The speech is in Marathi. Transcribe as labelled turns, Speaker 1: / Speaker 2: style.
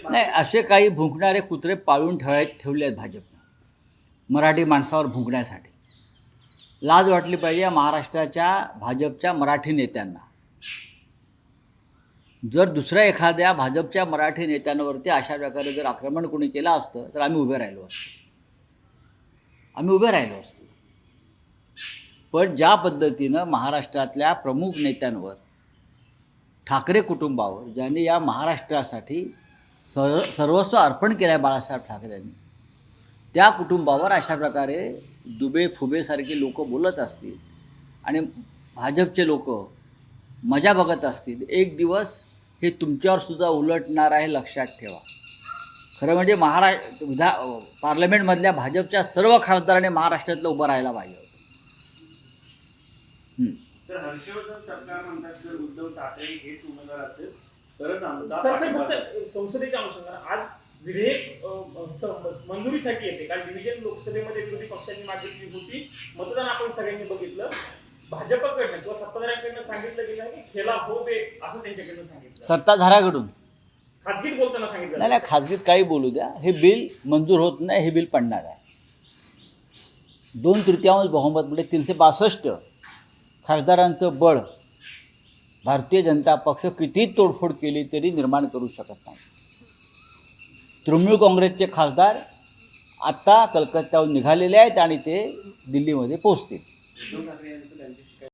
Speaker 1: नाही, असे काही भुंकणारे कुत्रे पाळून ठेवले आहेत भाजपनं मराठी माणसावर भुंकण्यासाठी. लाज वाटली पाहिजे या महाराष्ट्राच्या भाजपच्या मराठी नेत्यांना. जर दुसऱ्या एखाद्या भाजपच्या मराठी नेत्यांवरती अशा प्रकारे जर आक्रमण कोणी केलं असतं तर आम्ही उभे राहिलो असतो. पण ज्या पद्धतीनं महाराष्ट्रातल्या प्रमुख नेत्यांवर, ठाकरे कुटुंबावर, ज्यांनी या महाराष्ट्रासाठी सर्वस्व अर्पण केलं आहे बाळासाहेब ठाकरेंनी, त्या कुटुंबावर अशा प्रकारे दुबे फुबेसारखी लोक बोलत असतील आणि भाजपचे लोक मजा बघत असतील, एक दिवस हे तुमच्यावर सुद्धा उलटणार आहे, लक्षात ठेवा. खरं म्हणजे पार्लमेंटमधल्या भाजपच्या सर्व खासदारांनी महाराष्ट्रातलं उभं राहायला पाहिजे होतं.
Speaker 2: सर, हर्षवर्धन सरकार म्हणतात जर उद्धव ठाकरे हेच उमेदवार असेल तरच आमचा
Speaker 3: संसदेच्या अनुषंगाने आज विधेयक मंजुरीसाठी येते. कारण डिव्हिजन लोकसभेमध्ये विरोधी पक्षांनी मागितली होती, मतदान आपण सगळ्यांनी बघितलं. भाजपकडनं किंवा सत्ताधाऱ्यांकडनं सांगितलं गेलं की खेला हो बे असं त्यांच्याकडनं सांगितलं,
Speaker 1: सत्ताधाऱ्याकडून.
Speaker 3: खाजगीत बोलताना सांगितलं.
Speaker 1: नाही, खाजगीत काही बोलू द्या, हे बिल मंजूर होत नाही, हे बिल पडणार आहे. 2/3 बहुमत म्हणजे 362 खासदारांचं बळ भारतीय जनता पक्ष किती तोडफोड केली तरी निर्माण करू शकत नाही. तृणमूल काँग्रेसचे खासदार आत्ता कलकत्त्याहून निघालेले आहेत आणि ते दिल्लीमध्ये पोहोचतील.
Speaker 2: उद्धव ठाकरे यांचं त्यांच्याशी